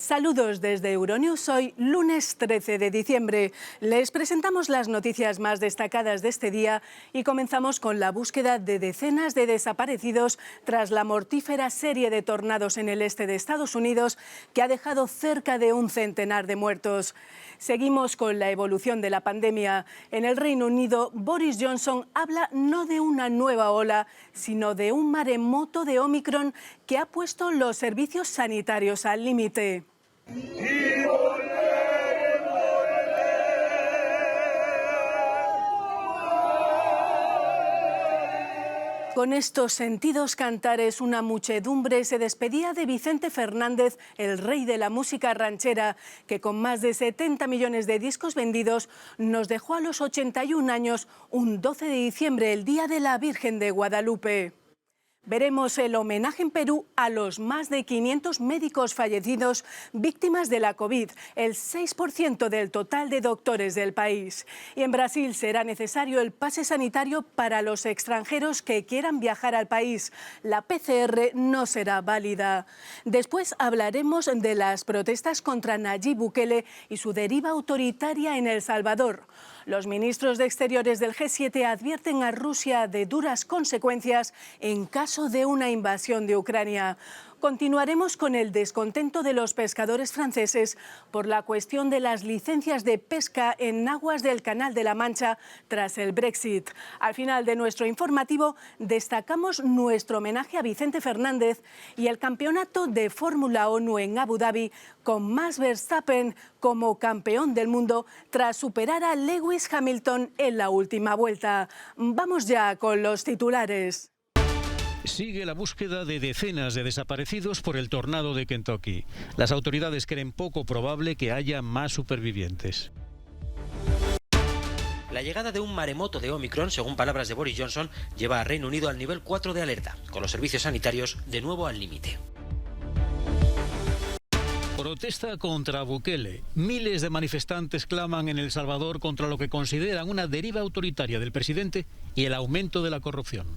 Saludos desde Euronews, hoy lunes 13 de diciembre. Les presentamos las noticias más destacadas de este día y comenzamos con la búsqueda de decenas de desaparecidos tras la mortífera serie de tornados en el este de Estados Unidos que ha dejado cerca de un centenar de muertos. Seguimos con la evolución de la pandemia. En el Reino Unido, Boris Johnson habla no de una nueva ola, sino de un maremoto de Omicron que ha puesto los servicios sanitarios al límite. Con estos sentidos cantares, una muchedumbre se despedía de Vicente Fernández, el rey de la música ranchera, que con más de 70 millones de discos vendidos nos dejó a los 81 años un 12 de diciembre, el Día de la Virgen de Guadalupe. Veremos el homenaje en Perú a los más de 500 médicos fallecidos víctimas de la COVID, el 6% del total de doctores del país. Y en Brasil será necesario el pase sanitario para los extranjeros que quieran viajar al país. La PCR no será válida. Después hablaremos de las protestas contra Nayib Bukele y su deriva autoritaria en El Salvador. Los ministros de Exteriores del G7 advierten a Rusia de duras consecuencias en caso de una invasión de Ucrania. Continuaremos con el descontento de los pescadores franceses por la cuestión de las licencias de pesca en aguas del Canal de la Mancha tras el Brexit. Al final de nuestro informativo destacamos nuestro homenaje a Vicente Fernández y el campeonato de Fórmula 1 en Abu Dhabi con Max Verstappen como campeón del mundo tras superar a Lewis Hamilton en la última vuelta. Vamos ya con los titulares. Sigue la búsqueda de decenas de desaparecidos por el tornado de Kentucky. Las autoridades creen poco probable que haya más supervivientes. La llegada de un maremoto de Omicron, según palabras de Boris Johnson, lleva a Reino Unido al nivel 4 de alerta, con los servicios sanitarios de nuevo al límite. Protesta contra Bukele. Miles de manifestantes claman en El Salvador contra lo que consideran una deriva autoritaria del presidente y el aumento de la corrupción.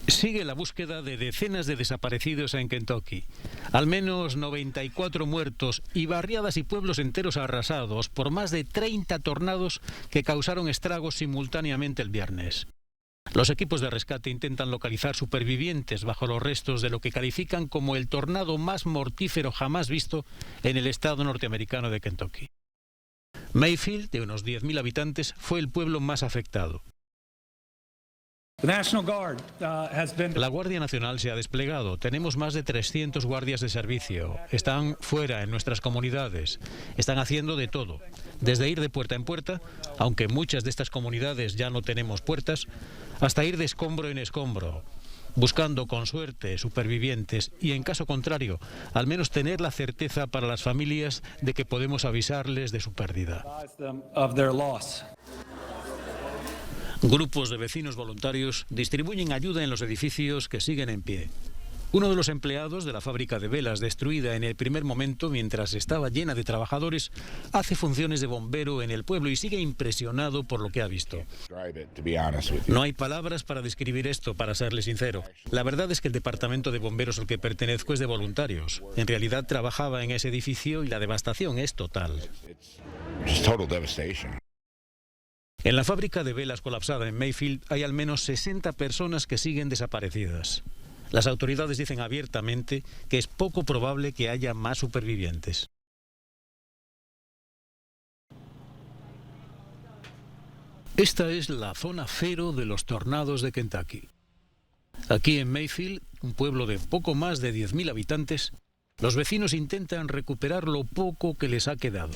Sigue la búsqueda de decenas de desaparecidos en Kentucky. Al menos 94 muertos y barriadas y pueblos enteros arrasados por más de 30 tornados que causaron estragos simultáneamente el viernes. Los equipos de rescate intentan localizar supervivientes bajo los restos de lo que califican como el tornado más mortífero jamás visto en el estado norteamericano de Kentucky. Mayfield, de unos 10.000 habitantes, fue el pueblo más afectado. La Guardia Nacional se ha desplegado. Tenemos más de 300 guardias de servicio. Están fuera en nuestras comunidades. Están haciendo de todo. Desde ir de puerta en puerta, aunque muchas de estas comunidades ya no tenemos puertas, hasta ir de escombro en escombro, buscando con suerte supervivientes y, en caso contrario, al menos tener la certeza para las familias de que podemos avisarles de su pérdida. Grupos de vecinos voluntarios distribuyen ayuda en los edificios que siguen en pie. Uno de los empleados de la fábrica de velas destruida en el primer momento mientras estaba llena de trabajadores hace funciones de bombero en el pueblo y sigue impresionado por lo que ha visto. No hay palabras para describir esto, para serle sincero. La verdad es que el departamento de bomberos al que pertenezco es de voluntarios. En realidad trabajaba en ese edificio y la devastación es total. En la fábrica de velas colapsada en Mayfield hay al menos 60 personas que siguen desaparecidas. Las autoridades dicen abiertamente que es poco probable que haya más supervivientes. Esta es la zona cero de los tornados de Kentucky. Aquí en Mayfield, un pueblo de poco más de 10.000 habitantes, los vecinos intentan recuperar lo poco que les ha quedado.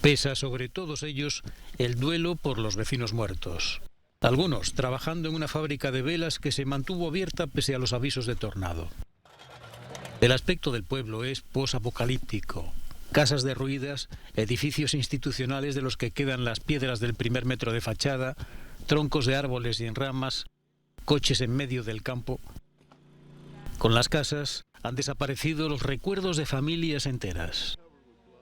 Pesa sobre todos ellos el duelo por los vecinos muertos. Algunos trabajando en una fábrica de velas que se mantuvo abierta pese a los avisos de tornado. El aspecto del pueblo es posapocalíptico. Casas derruidas, edificios institucionales de los que quedan las piedras del primer metro de fachada, troncos de árboles y en ramas, coches en medio del campo. Con las casas han desaparecido los recuerdos de familias enteras.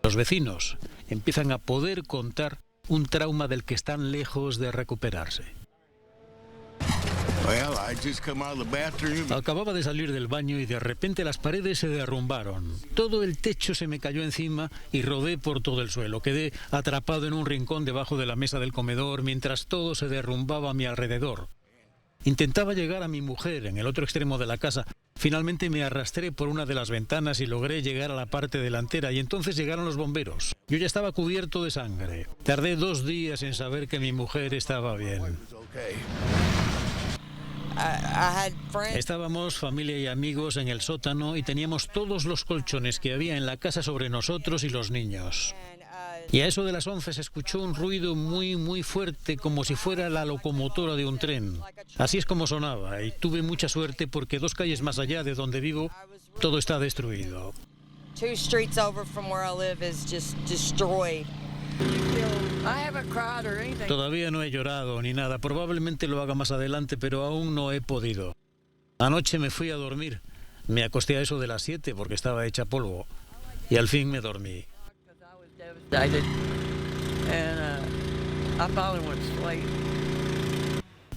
Los vecinos empiezan a poder contar un trauma del que están lejos de recuperarse. Acababa de salir del baño y de repente las paredes se derrumbaron. Todo el techo se me cayó encima y rodé por todo el suelo. Quedé atrapado en un rincón debajo de la mesa del comedor mientras todo se derrumbaba a mi alrededor. Intentaba llegar a mi mujer en el otro extremo de la casa. Finalmente me arrastré por una de las ventanas y logré llegar a la parte delantera y entonces llegaron los bomberos. Yo ya estaba cubierto de sangre. Tardé 2 días en saber que mi mujer estaba bien. Estábamos familia y amigos en el sótano y teníamos todos los colchones que había en la casa sobre nosotros y los niños. Y a eso de las 11 se escuchó un ruido muy fuerte, como si fuera la locomotora de un tren. Así es como sonaba, y tuve mucha suerte porque 2 calles más allá de donde vivo, todo está destruido. 2 streets over from where I live is just destroyed. Todavía no he llorado ni nada, probablemente lo haga más adelante, pero aún no he podido. Anoche me fui a dormir. Me acosté a eso de las 7 porque estaba hecha polvo, y al fin me dormí.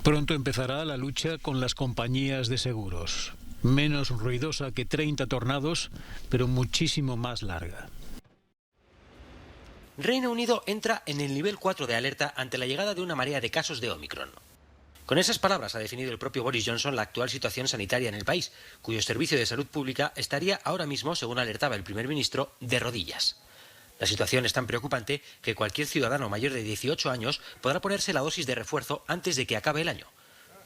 Pronto empezará la lucha con las compañías de seguros. Menos ruidosa que 30 tornados, pero muchísimo más larga. Reino Unido entra en el nivel 4 de alerta ante la llegada de una marea de casos de Omicron. Con esas palabras ha definido el propio Boris Johnson la actual situación sanitaria en el país, cuyo servicio de salud pública estaría ahora mismo, según alertaba el primer ministro, de rodillas. La situación es tan preocupante que cualquier ciudadano mayor de 18 años podrá ponerse la dosis de refuerzo antes de que acabe el año.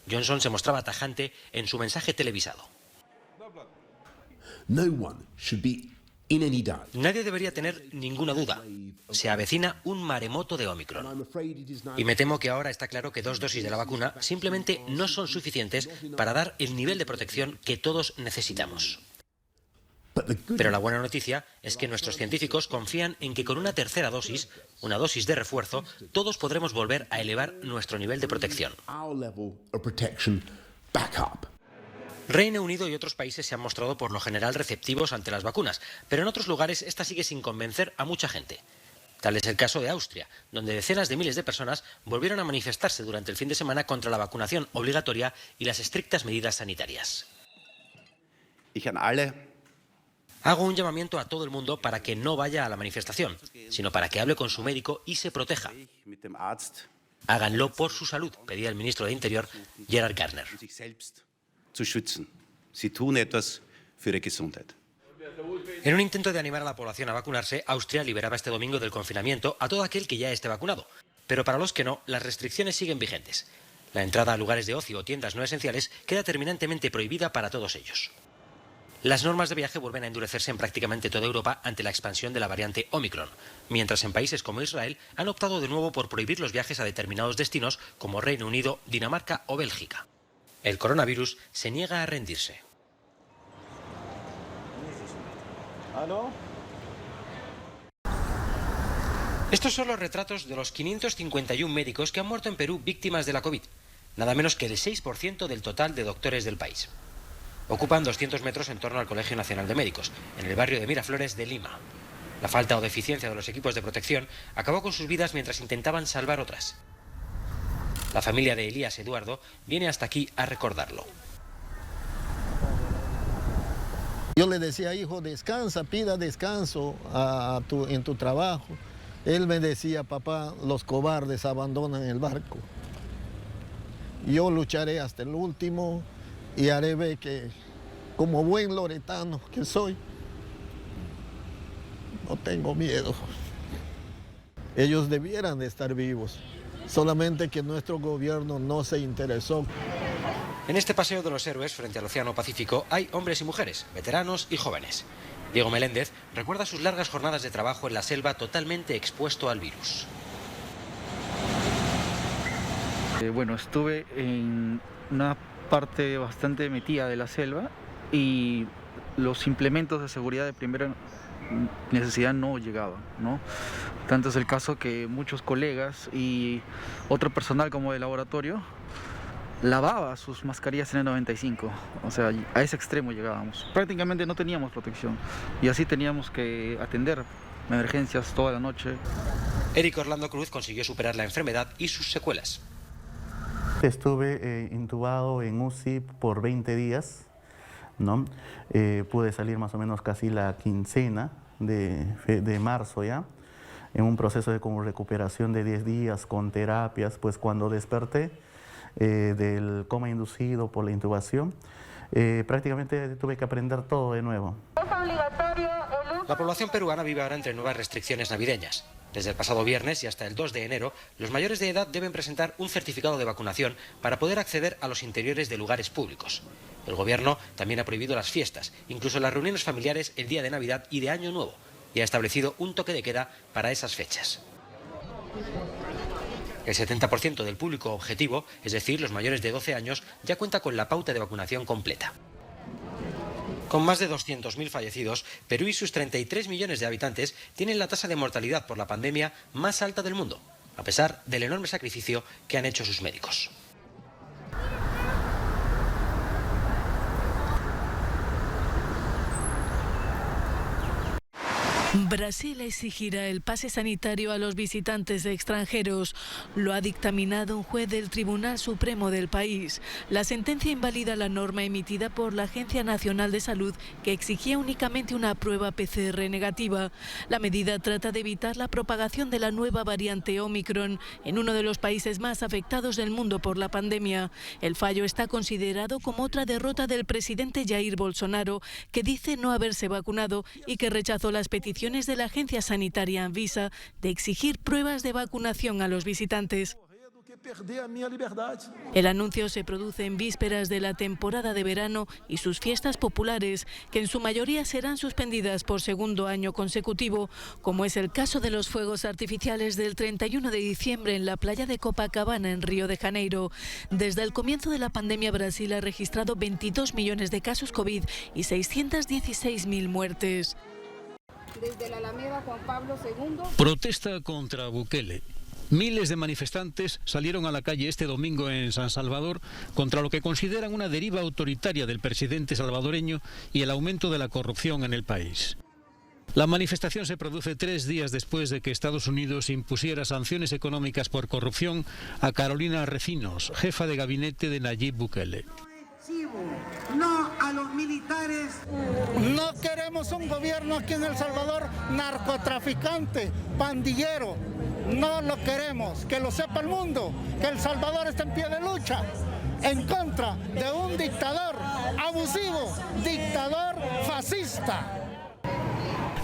Johnson se mostraba tajante en su mensaje televisado. Nadie debería tener ninguna duda. Se avecina un maremoto de Omicron. Y me temo que ahora está claro que 2 dosis de la vacuna simplemente no son suficientes para dar el nivel de protección que todos necesitamos. Pero la buena noticia es que nuestros científicos confían en que con una tercera dosis, una dosis de refuerzo, todos podremos volver a elevar nuestro nivel de protección. Reino Unido y otros países se han mostrado por lo general receptivos ante las vacunas, pero en otros lugares esta sigue sin convencer a mucha gente. Tal es el caso de Austria, donde decenas de miles de personas volvieron a manifestarse durante el fin de semana contra la vacunación obligatoria y las estrictas medidas sanitarias. Hago un llamamiento a todo el mundo para que no vaya a la manifestación, sino para que hable con su médico y se proteja. Háganlo por su salud, pedía el ministro de Interior, Gerhard Gärtner. En un intento de animar a la población a vacunarse, Austria liberaba este domingo del confinamiento a todo aquel que ya esté vacunado. Pero para los que no, las restricciones siguen vigentes. La entrada a lugares de ocio o tiendas no esenciales queda terminantemente prohibida para todos ellos. Las normas de viaje vuelven a endurecerse en prácticamente toda Europa ante la expansión de la variante Omicron, mientras en países como Israel han optado de nuevo por prohibir los viajes a determinados destinos como Reino Unido, Dinamarca o Bélgica. El coronavirus se niega a rendirse. Estos son los retratos de los 551 médicos que han muerto en Perú víctimas de la COVID, nada menos que el 6% del total de doctores del país. Ocupan 200 metros en torno al Colegio Nacional de Médicos, en el barrio de Miraflores de Lima. La falta o deficiencia de los equipos de protección acabó con sus vidas mientras intentaban salvar otras. La familia de Elías Eduardo viene hasta aquí a recordarlo. Yo le decía, hijo, descansa, pida descanso en tu trabajo. Él me decía, papá, los cobardes abandonan el barco. Yo lucharé hasta el último y haré ver que, como buen loretano que soy, no tengo miedo. Ellos debieran de estar vivos, solamente que nuestro gobierno no se interesó. En este paseo de los héroes frente al Océano Pacífico hay hombres y mujeres, veteranos y jóvenes. Diego Meléndez recuerda sus largas jornadas de trabajo en la selva totalmente expuesto al virus. Bueno, estuve en una parte bastante metida de la selva y los implementos de seguridad de primera necesidad no llegaban, ¿no? Tanto es el caso que muchos colegas y otro personal como de laboratorio lavaba sus mascarillas N95, o sea, a ese extremo llegábamos. Prácticamente no teníamos protección y así teníamos que atender emergencias toda la noche. Eric Orlando Cruz consiguió superar la enfermedad y sus secuelas. Estuve intubado en UCI por 20 días, ¿no? Pude salir más o menos casi la quincena de marzo ya, en un proceso de como recuperación de 10 días con terapias. Pues cuando desperté del coma inducido por la intubación, prácticamente tuve que aprender todo de nuevo. La población peruana vive ahora entre nuevas restricciones navideñas. Desde el pasado viernes y hasta el 2 de enero, los mayores de edad deben presentar un certificado de vacunación para poder acceder a los interiores de lugares públicos. El gobierno también ha prohibido las fiestas, incluso las reuniones familiares el día de Navidad y de Año Nuevo, y ha establecido un toque de queda para esas fechas. El 70% del público objetivo, es decir, los mayores de 12 años, ya cuenta con la pauta de vacunación completa. Con más de 200.000 fallecidos, Perú y sus 33 millones de habitantes tienen la tasa de mortalidad por la pandemia más alta del mundo, a pesar del enorme sacrificio que han hecho sus médicos. Brasil exigirá el pase sanitario a los visitantes extranjeros. Lo ha dictaminado un juez del Tribunal Supremo del país. La sentencia invalida la norma emitida por la Agencia Nacional de Salud, que exigía únicamente una prueba PCR negativa. La medida trata de evitar la propagación de la nueva variante Omicron en uno de los países más afectados del mundo por la pandemia. El fallo está considerado como otra derrota del presidente Jair Bolsonaro, que dice no haberse vacunado y que rechazó las peticiones de la agencia sanitaria Anvisa de exigir pruebas de vacunación a los visitantes. El anuncio se produce en vísperas de la temporada de verano y sus fiestas populares, que en su mayoría serán suspendidas por segundo año consecutivo, como es el caso de los fuegos artificiales del 31 de diciembre en la playa de Copacabana, en Río de Janeiro. Desde el comienzo de la pandemia, Brasil ha registrado 22 millones de casos COVID y 616.000 muertes. Desde la Alameda Juan Pablo II. Protesta contra Bukele. Miles de manifestantes salieron a la calle este domingo en San Salvador contra lo que consideran una deriva autoritaria del presidente salvadoreño y el aumento de la corrupción en el país. La manifestación se produce 3 días después de que Estados Unidos impusiera sanciones económicas por corrupción a Carolina Recinos, jefa de gabinete de Nayib Bukele. No a los militares. No queremos un gobierno aquí en El Salvador narcotraficante, pandillero. No lo queremos. Que lo sepa el mundo, que El Salvador está en pie de lucha en contra de un dictador abusivo, dictador fascista.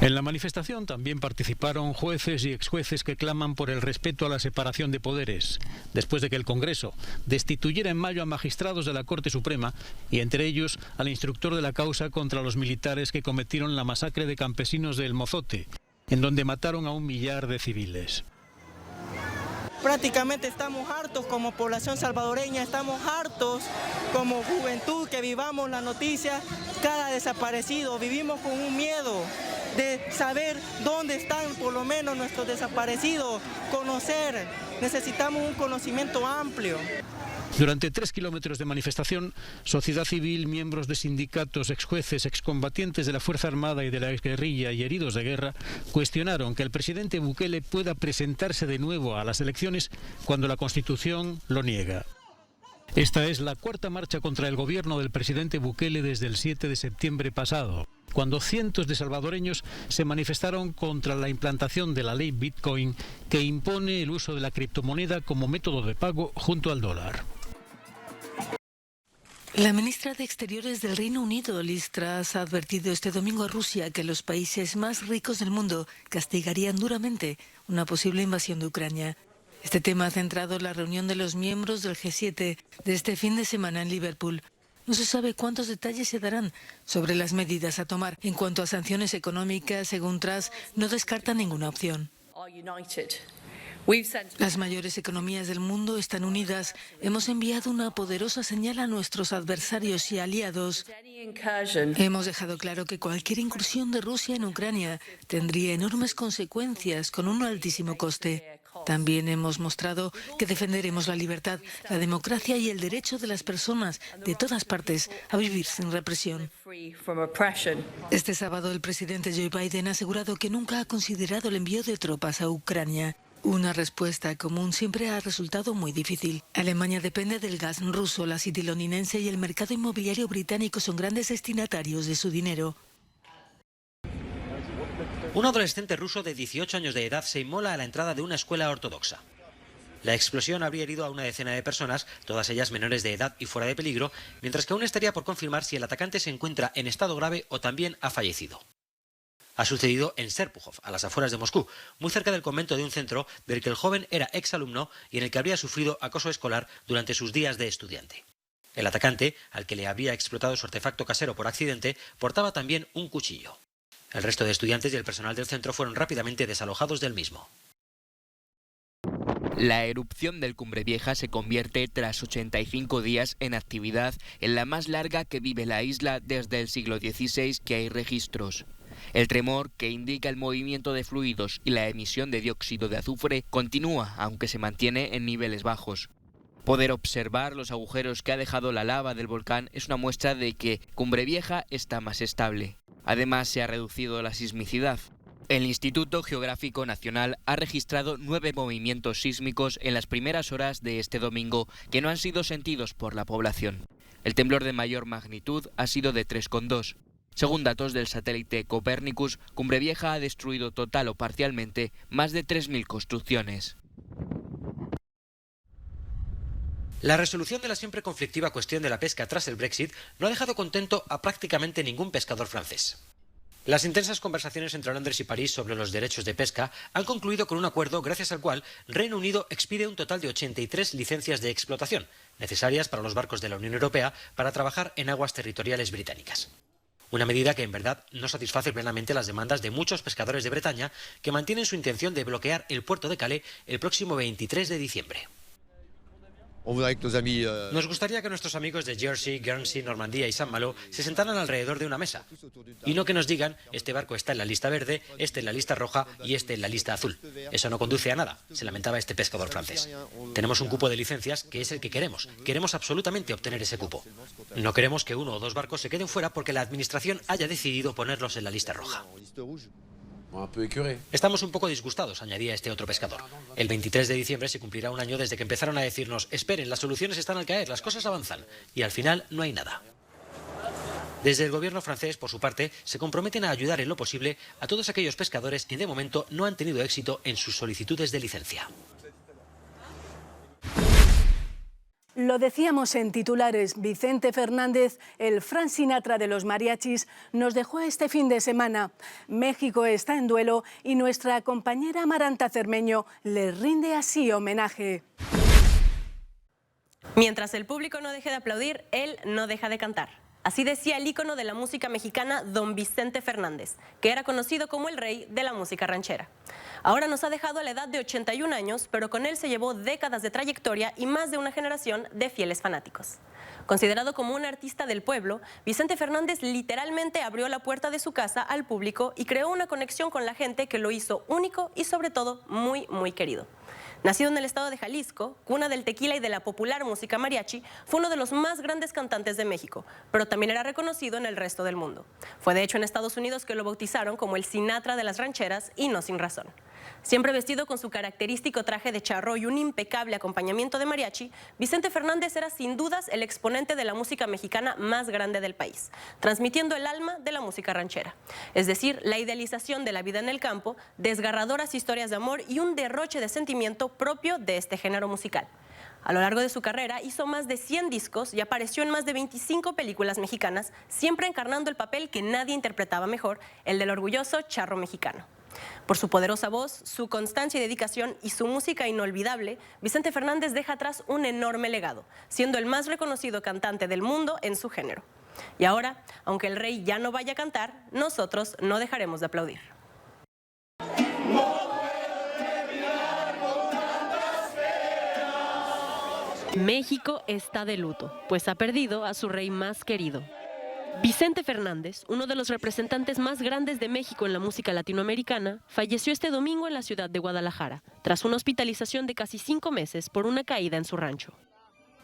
En la manifestación también participaron jueces y exjueces que claman por el respeto a la separación de poderes, después de que el Congreso destituyera en mayo a magistrados de la Corte Suprema y entre ellos al instructor de la causa contra los militares que cometieron la masacre de campesinos de El Mozote, en donde mataron a 1 millar de civiles. Prácticamente estamos hartos como población salvadoreña, estamos hartos como juventud que vivamos la noticia, cada desaparecido, vivimos con un miedo de saber dónde están por lo menos nuestros desaparecidos, conocer, necesitamos un conocimiento amplio. Durante 3 kilómetros de manifestación, sociedad civil, miembros de sindicatos, exjueces, excombatientes de la Fuerza Armada y de la exguerrilla y heridos de guerra cuestionaron que el presidente Bukele pueda presentarse de nuevo a las elecciones cuando la Constitución lo niega. Esta es la 4ª marcha contra el gobierno del presidente Bukele desde el 7 de septiembre pasado, cuando cientos de salvadoreños se manifestaron contra la implantación de la ley Bitcoin, que impone el uso de la criptomoneda como método de pago junto al dólar. La ministra de Exteriores del Reino Unido, Liz Truss, ha advertido este domingo a Rusia que los países más ricos del mundo castigarían duramente una posible invasión de Ucrania. Este tema ha centrado la reunión de los miembros del G7 de este fin de semana en Liverpool. No se sabe cuántos detalles se darán sobre las medidas a tomar. En cuanto a sanciones económicas, según Truss, no descarta ninguna opción. Las mayores economías del mundo están unidas. Hemos enviado una poderosa señal a nuestros adversarios y aliados. Hemos dejado claro que cualquier incursión de Rusia en Ucrania tendría enormes consecuencias con un altísimo coste. También hemos mostrado que defenderemos la libertad, la democracia y el derecho de las personas de todas partes a vivir sin represión. Este sábado el presidente Joe Biden ha asegurado que nunca ha considerado el envío de tropas a Ucrania. Una respuesta común siempre ha resultado muy difícil. Alemania depende del gas ruso, la City londinense y el mercado inmobiliario británico son grandes destinatarios de su dinero. Un adolescente ruso de 18 años de edad se inmola a la entrada de una escuela ortodoxa. La explosión habría herido a una decena de personas, todas ellas menores de edad y fuera de peligro, mientras que aún estaría por confirmar si el atacante se encuentra en estado grave o también ha fallecido. Ha sucedido en Serpukhov, a las afueras de Moscú, muy cerca del convento de un centro del que el joven era exalumno y en el que habría sufrido acoso escolar durante sus días de estudiante. El atacante, al que le habría explotado su artefacto casero por accidente, portaba también un cuchillo. El resto de estudiantes y el personal del centro fueron rápidamente desalojados del mismo. La erupción del Cumbre Vieja se convierte tras 85 días en actividad en la más larga que vive la isla desde el siglo XVI que hay registros. El tremor, que indica el movimiento de fluidos y la emisión de dióxido de azufre, continúa, aunque se mantiene en niveles bajos. Poder observar los agujeros que ha dejado la lava del volcán es una muestra de que Cumbre Vieja está más estable. Además, se ha reducido la sismicidad. El Instituto Geográfico Nacional ha registrado 9 movimientos sísmicos en las primeras horas de este domingo que no han sido sentidos por la población. El temblor de mayor magnitud ha sido de 3,2. Según datos del satélite Copernicus, Cumbre Vieja ha destruido total o parcialmente más de 3.000 construcciones. La resolución de la siempre conflictiva cuestión de la pesca tras el Brexit no ha dejado contento a prácticamente ningún pescador francés. Las intensas conversaciones entre Londres y París sobre los derechos de pesca han concluido con un acuerdo gracias al cual Reino Unido expide un total de 83 licencias de explotación, necesarias para los barcos de la Unión Europea para trabajar en aguas territoriales británicas. Una medida que en verdad no satisface plenamente las demandas de muchos pescadores de Bretaña que mantienen su intención de bloquear el puerto de Calais el próximo 23 de diciembre. Nos gustaría que nuestros amigos de Jersey, Guernsey, Normandía y Saint Malo se sentaran alrededor de una mesa y no que nos digan este barco está en la lista verde, este en la lista roja y este en la lista azul. Eso no conduce a nada, se lamentaba este pescador francés. Tenemos un cupo de licencias que es el que queremos. Queremos absolutamente obtener ese cupo. No queremos que uno o dos barcos se queden fuera porque la administración haya decidido ponerlos en la lista roja. Estamos un poco disgustados, añadía este otro pescador. El 23 de diciembre se cumplirá un año desde que empezaron a decirnos esperen, las soluciones están al caer, las cosas avanzan, y al final no hay nada. Desde el gobierno francés, por su parte, se comprometen a ayudar en lo posible a todos aquellos pescadores que de momento no han tenido éxito en sus solicitudes de licencia. Lo decíamos en titulares, Vicente Fernández, el Frank Sinatra de los mariachis, nos dejó este fin de semana. México está en duelo y nuestra compañera Amaranta Cermeño le rinde así homenaje. Mientras el público no deje de aplaudir, él no deja de cantar. Así decía el ícono de la música mexicana, don Vicente Fernández, que era conocido como el rey de la música ranchera. Ahora nos ha dejado a la edad de 81 años, pero con él se llevó décadas de trayectoria y más de una generación de fieles fanáticos. Considerado como un artista del pueblo, Vicente Fernández literalmente abrió la puerta de su casa al público y creó una conexión con la gente que lo hizo único y sobre todo muy, muy querido. Nacido en el estado de Jalisco, cuna del tequila y de la popular música mariachi, fue uno de los más grandes cantantes de México, pero también era reconocido en el resto del mundo. Fue de hecho en Estados Unidos que lo bautizaron como el Sinatra de las rancheras y no sin razón. Siempre vestido con su característico traje de charro y un impecable acompañamiento de mariachi, Vicente Fernández era sin dudas el exponente de la música mexicana más grande del país, transmitiendo el alma de la música ranchera, es decir, la idealización de la vida en el campo, desgarradoras historias de amor y un derroche de sentimiento propio de este género musical. A lo largo de su carrera hizo más de 100 discos y apareció en más de 25 películas mexicanas, siempre encarnando el papel que nadie interpretaba mejor, el del orgulloso charro mexicano. Por su poderosa voz, su constancia y dedicación y su música inolvidable, Vicente Fernández deja atrás un enorme legado, siendo el más reconocido cantante del mundo en su género. Y ahora, aunque el rey ya no vaya a cantar, nosotros no dejaremos de aplaudir. México está de luto, pues ha perdido a su rey más querido. Vicente Fernández, uno de los representantes más grandes de México en la música latinoamericana, falleció este domingo en la ciudad de Guadalajara, tras una hospitalización de casi 5 meses por una caída en su rancho.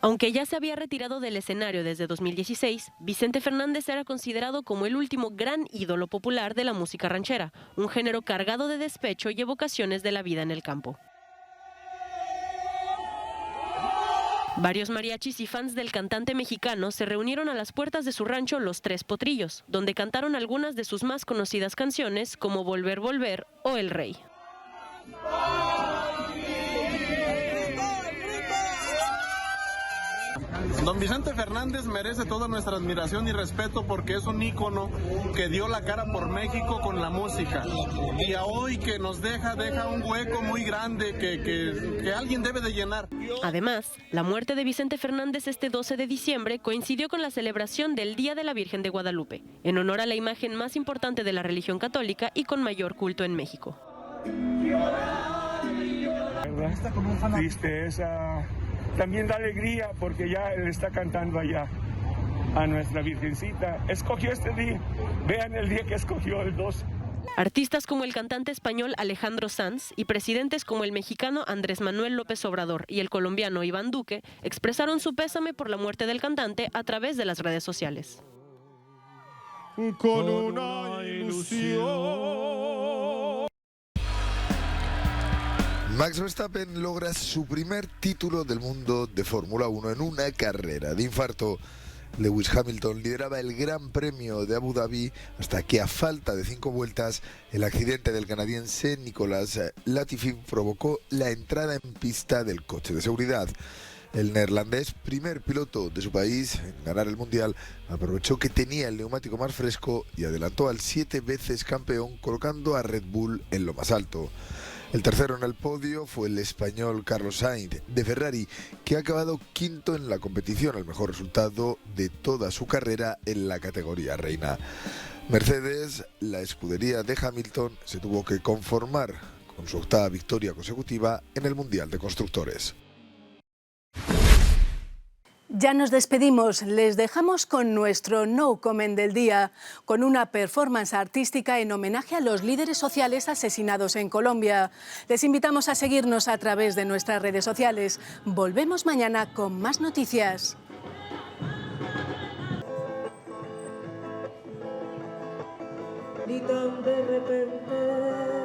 Aunque ya se había retirado del escenario desde 2016, Vicente Fernández era considerado como el último gran ídolo popular de la música ranchera, un género cargado de despecho y evocaciones de la vida en el campo. Varios mariachis y fans del cantante mexicano se reunieron a las puertas de su rancho Los Tres Potrillos, donde cantaron algunas de sus más conocidas canciones como Volver, Volver o El Rey. Don Vicente Fernández merece toda nuestra admiración y respeto porque es un ícono que dio la cara por México con la música. Y a hoy que nos deja un hueco muy grande que alguien debe de llenar. Además, la muerte de Vicente Fernández este 12 de diciembre coincidió con la celebración del Día de la Virgen de Guadalupe, en honor a la imagen más importante de la religión católica y con mayor culto en México. Tristeza. También da alegría porque ya él está cantando allá a nuestra Virgencita. Escogió este día. Vean el día que escogió, el 2. Artistas como el cantante español Alejandro Sanz y presidentes como el mexicano Andrés Manuel López Obrador y el colombiano Iván Duque expresaron su pésame por la muerte del cantante a través de las redes sociales. Con una ilusión. Max Verstappen logra su primer título del mundo de Fórmula 1 en una carrera de infarto. Lewis Hamilton lideraba el Gran Premio de Abu Dhabi hasta que, a falta de 5 vueltas, el accidente del canadiense Nicolas Latifi provocó la entrada en pista del coche de seguridad. El neerlandés, primer piloto de su país en ganar el Mundial, aprovechó que tenía el neumático más fresco y adelantó al 7 veces campeón, colocando a Red Bull en lo más alto. El tercero en el podio fue el español Carlos Sainz de Ferrari, que ha acabado quinto en la competición, el mejor resultado de toda su carrera en la categoría reina. Mercedes, la escudería de Hamilton, se tuvo que conformar con su octava victoria consecutiva en el Mundial de Constructores. Ya nos despedimos, les dejamos con nuestro No Comment del día, con una performance artística en homenaje a los líderes sociales asesinados en Colombia. Les invitamos a seguirnos a través de nuestras redes sociales. Volvemos mañana con más noticias. Ni tan de repente